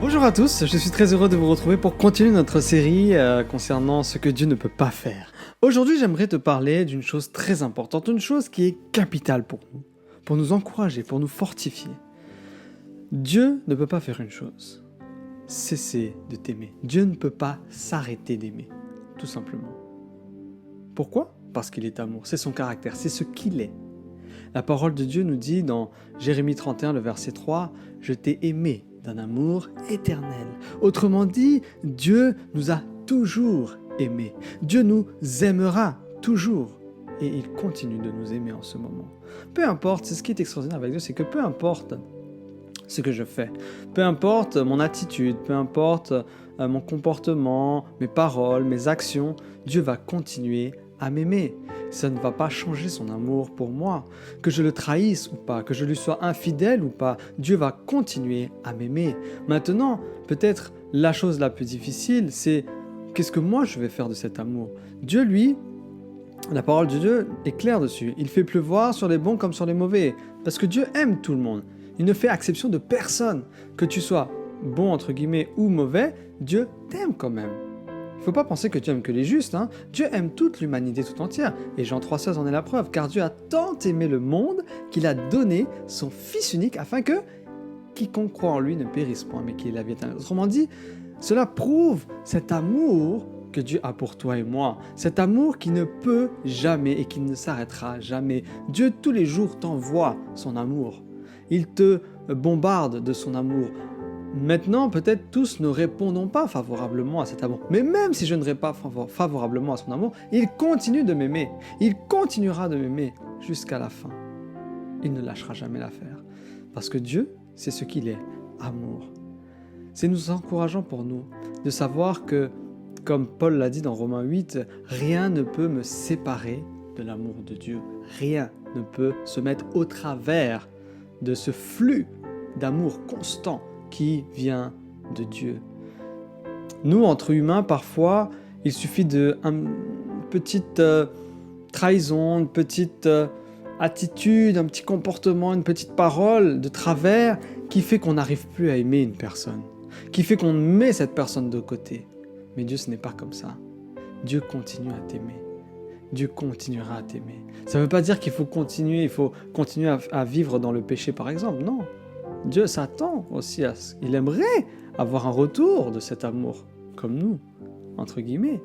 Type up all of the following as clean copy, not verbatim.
Bonjour à tous, je suis très heureux de vous retrouver pour continuer notre série concernant ce que Dieu ne peut pas faire. Aujourd'hui, j'aimerais te parler d'une chose très importante, une chose qui est capitale pour nous encourager, pour nous fortifier. Dieu ne peut pas faire une chose, cesser de t'aimer. Dieu ne peut pas s'arrêter d'aimer, tout simplement. Pourquoi ? Parce qu'il est amour, c'est son caractère, c'est ce qu'il est. La parole de Dieu nous dit dans Jérémie 31, le verset 3, « Je t'ai aimé d'un amour éternel ». Autrement dit, Dieu nous a toujours aimés. Dieu nous aimera toujours. Et il continue de nous aimer en ce moment. Peu importe, c'est ce qui est extraordinaire avec Dieu, c'est que peu importe ce que je fais, peu importe mon attitude, peu importe mon comportement, mes paroles, mes actions, Dieu va continuer à m'aimer. Ça ne va pas changer son amour pour moi. Que je le trahisse ou pas, que je lui sois infidèle ou pas, Dieu va continuer à m'aimer. Maintenant, peut-être la chose la plus difficile, c'est qu'est-ce que moi je vais faire de cet amour ? Dieu, lui, la parole de Dieu est claire dessus. Il fait pleuvoir sur les bons comme sur les mauvais. Parce que Dieu aime tout le monde. Il ne fait exception de personne. Que tu sois bon, entre guillemets, ou mauvais, Dieu t'aime quand même. Il ne faut pas penser que Dieu aime que les justes. Dieu aime toute l'humanité tout entière. Et Jean 3,16 en est la preuve. Car Dieu a tant aimé le monde qu'il a donné son Fils unique afin que quiconque croit en lui ne périsse point, mais qu'il ait la vie éternelle. Autrement dit, cela prouve cet amour que Dieu a pour toi et moi. Cet amour qui ne peut jamais et qui ne s'arrêtera jamais. Dieu tous les jours t'envoie son amour. Il te bombarde de son amour. Maintenant, peut-être tous ne répondons pas favorablement à cet amour. Mais même si je ne réponds pas favorablement à son amour, il continue de m'aimer. Il continuera de m'aimer jusqu'à la fin. Il ne lâchera jamais l'affaire. Parce que Dieu, c'est ce qu'il est, amour. C'est nous encourageant pour nous de savoir que, comme Paul l'a dit dans Romains 8, rien ne peut me séparer de l'amour de Dieu. Rien ne peut se mettre au travers de ce flux d'amour constant qui vient de Dieu. Nous, entre humains, parfois, il suffit d'une petite trahison, une petite attitude, un petit comportement, une petite parole de travers qui fait qu'on n'arrive plus à aimer une personne, qui fait qu'on met cette personne de côté. Mais Dieu, ce n'est pas comme ça. Dieu continue à t'aimer. Dieu continuera à t'aimer. Ça ne veut pas dire qu'il faut continuer à vivre dans le péché, par exemple. Non. Dieu s'attend aussi à ce qu'il aimerait avoir un retour de cet amour, comme nous, entre guillemets.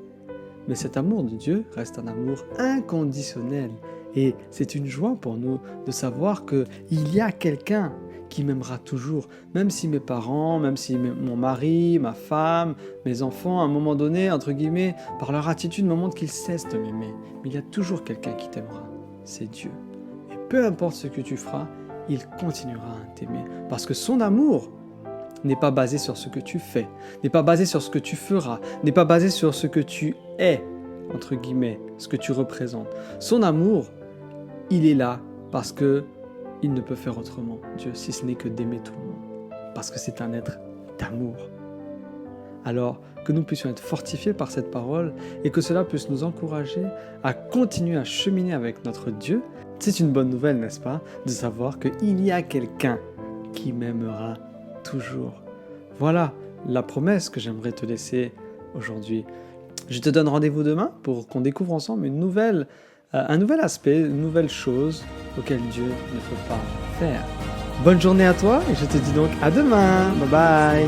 Mais cet amour de Dieu reste un amour inconditionnel. Et c'est une joie pour nous de savoir qu'il y a quelqu'un qui m'aimera toujours. Même si mes parents, même si mon mari, ma femme, mes enfants, à un moment donné, entre guillemets, par leur attitude, me montrent qu'ils cessent de m'aimer. Mais il y a toujours quelqu'un qui t'aimera. C'est Dieu. Et peu importe ce que tu feras, il continuera à t'aimer. Parce que son amour n'est pas basé sur ce que tu fais, n'est pas basé sur ce que tu feras, n'est pas basé sur ce que tu es, entre guillemets, ce que tu représentes. Son amour, il est là parce que il ne peut faire autrement, Dieu, si ce n'est que d'aimer tout le monde. Parce que c'est un être d'amour. Alors, que nous puissions être fortifiés par cette parole et que cela puisse nous encourager à continuer à cheminer avec notre Dieu. C'est une bonne nouvelle, n'est-ce pas, de savoir qu'il y a quelqu'un qui m'aimera toujours. Voilà la promesse que j'aimerais te laisser aujourd'hui. Je te donne rendez-vous demain pour qu'on découvre ensemble un nouvel aspect, une nouvelle chose auquel Dieu ne peut pas faire. Bonne journée à toi et je te dis donc à demain. Bye bye.